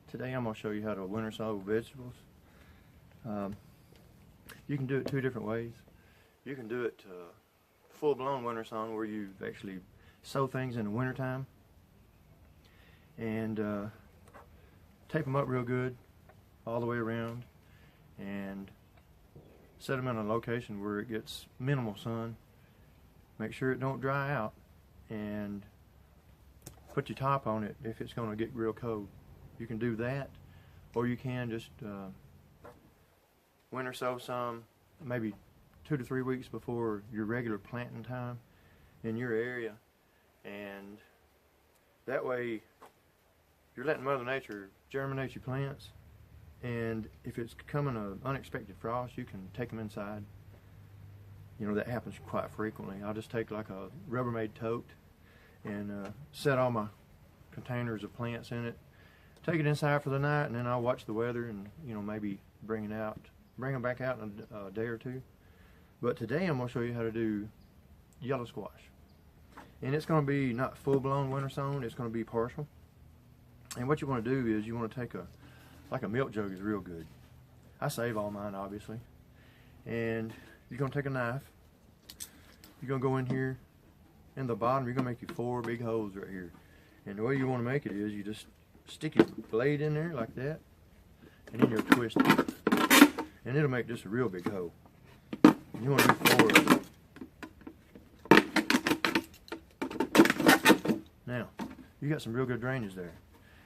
Today I'm going to show you how to winter sow vegetables. You can do it two different ways. You can do it full-blown winter sowing, where you actually sow things in the wintertime and tape them up real good all the way around and set them in a location where it gets minimal sun. Make sure it don't dry out, and put your top on it if it's going to get real cold. You can do that, or you can just winter sow some maybe 2 to 3 weeks before your regular planting time in your area, and that way you're letting Mother Nature germinate your plants. And if it's coming an unexpected frost, you can take them inside. You know, that happens quite frequently. I'll just take like a Rubbermaid tote and set all my containers of plants in it, take it inside for the night, and then I'll watch the weather and, you know, maybe bring them back out in a day or two. But today I'm going to show you how to do yellow squash. And it's going to be not full-blown winter sown, it's going to be partial. And what you want to do is you want to take like a milk jug is real good. I save all mine, obviously. And you're going to take a knife. You're going to go in here. In the bottom, you're going to make you 4 big holes right here. And the way you want to make it is you just stick your blade in there like that, and then you'll twist it. And it'll make just a real big hole. And you want to do 4 of them. Now, you got some real good drainage there.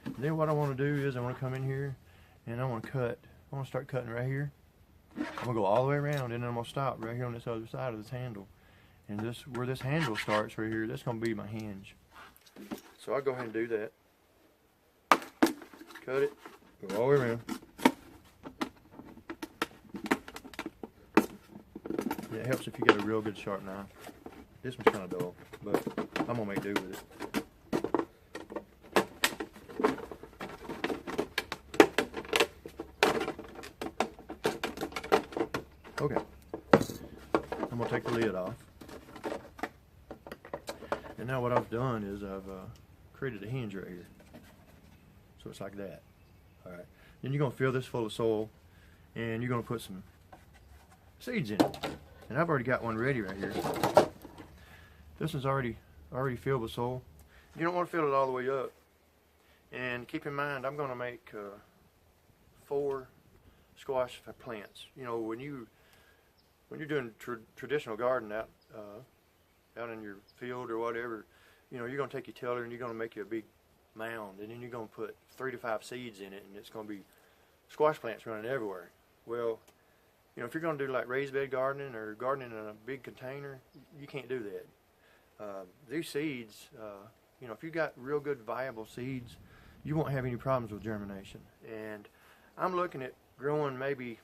And then what I want to do is I want to come in here and I want to start cutting right here. I'm going to go all the way around, and then I'm going to stop right here on this other side of this handle. And this, where this handle starts right here, that's going to be my hinge. So I'll go ahead and do that. Cut it, go all the way around. And it helps if you get a real good sharp knife. This one's kind of dull, but I'm going to make do with it. Okay, I'm going to take the lid off. And now what I've done is I've created a hinge right here. So it's like that. Alright, then you're going to fill this full of soil, and you're going to put some seeds in it. And I've already got one ready right here. This one's already filled with soil. You don't want to fill it all the way up. And keep in mind, I'm going to make 4 squash plants. You know, when you're doing traditional garden out in your field or whatever, you know, you're going to take your tiller and you're going to make you a big mound, and then you're going to put 3 to 5 seeds in it, and it's going to be squash plants running everywhere. Well, you know, if you're going to do like raised bed gardening or gardening in a big container, you can't do that. These seeds, you know, if you got real good viable seeds, you won't have any problems with germination. And I'm looking at growing maybe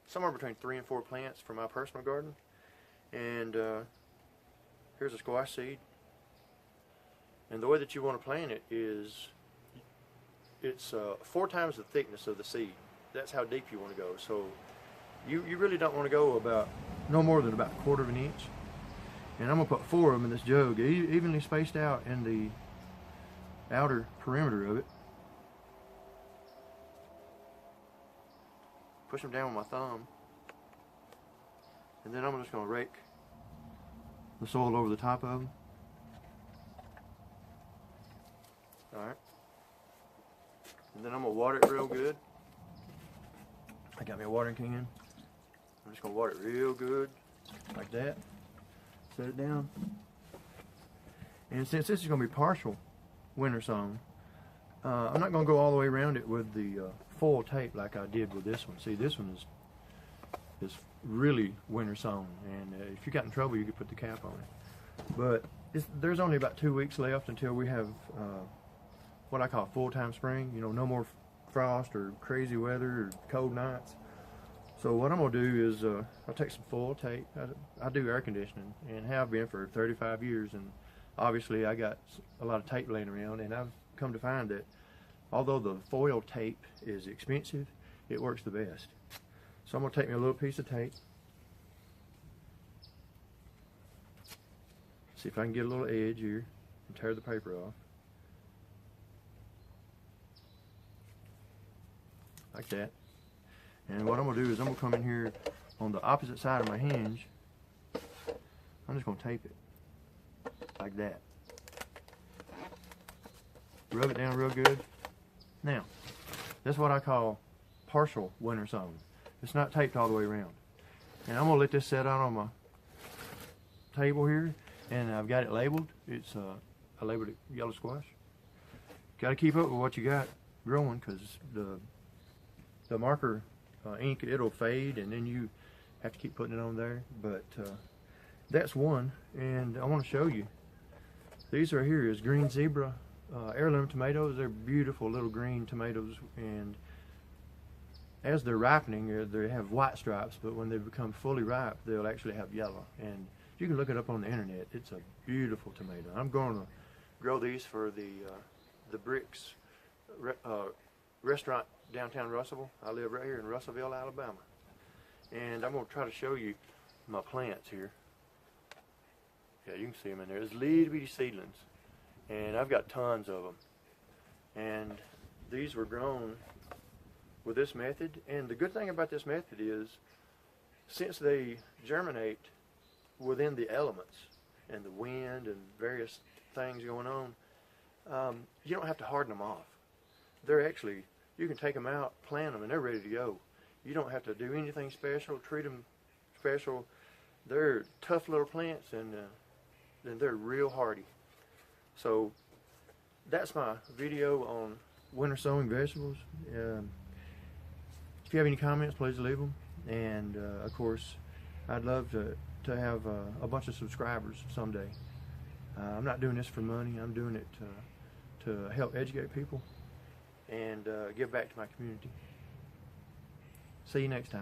somewhere between 3 and 4 plants for my personal garden. And here's a squash seed. And the way that you want to plant it is, it's 4 times the thickness of the seed. That's how deep you want to go. So you really don't want to go about no more than about 1/4 of an inch. And I'm going to put 4 of them in this jug, evenly spaced out in the outer perimeter of it. Push them down with my thumb, and then I'm just going to rake the soil over the top of them. Alright, and then I'm going to water it real good. I got me a watering can. I'm just going to water it real good, like that. Set it down. And since this is going to be partial winter sown, I'm not going to go all the way around it with the foil tape like I did with this one. See, this one is really winter sown, and if you got in trouble, you could put the cap on it. But there's only about 2 weeks left until we have what I call full-time spring. You know, no more frost or crazy weather or cold nights. So what I'm going to do is I'll take some foil tape. I do air conditioning and have been for 35 years, and obviously I got a lot of tape laying around, and I've come to find that although the foil tape is expensive, it works the best. So I'm going to take me a little piece of tape, see if I can get a little edge here and tear the paper off. like that. And what I'm going to do is I'm going to come in here on the opposite side of my hinge. I'm just going to tape it like that. Rub it down real good. Now, that's what I call partial winter sewing. It's not taped all the way around. And I'm going to let this set out on my table here, and I've got it labeled. It's I labeled it yellow squash. Got to keep up with what you got growing, because the marker ink, it'll fade, and then you have to keep putting it on there. But that's one, and I want to show you. These right here is green zebra heirloom tomatoes. They're beautiful little green tomatoes, and as they're ripening, they have white stripes, but when they become fully ripe, they'll actually have yellow. And you can look it up on the internet. It's a beautiful tomato. I'm going to grow these for the Bricks restaurant downtown Russellville. I live right here in Russellville, Alabama. And I'm going to try to show you my plants here. Yeah, you can see them in there. There's little bitty seedlings, and I've got tons of them. And these were grown with this method. And the good thing about this method is, since they germinate within the elements and the wind and various things going on, you don't have to harden them off. They're actually, you can take them out, plant them, and they're ready to go. You don't have to do anything special, treat them special. They're tough little plants, and they're real hardy. So that's my video on winter sowing vegetables. If you have any comments, please leave them. And of course, I'd love to have a bunch of subscribers someday. I'm not doing this for money. I'm doing it to help educate people and give back to my community. See you next time.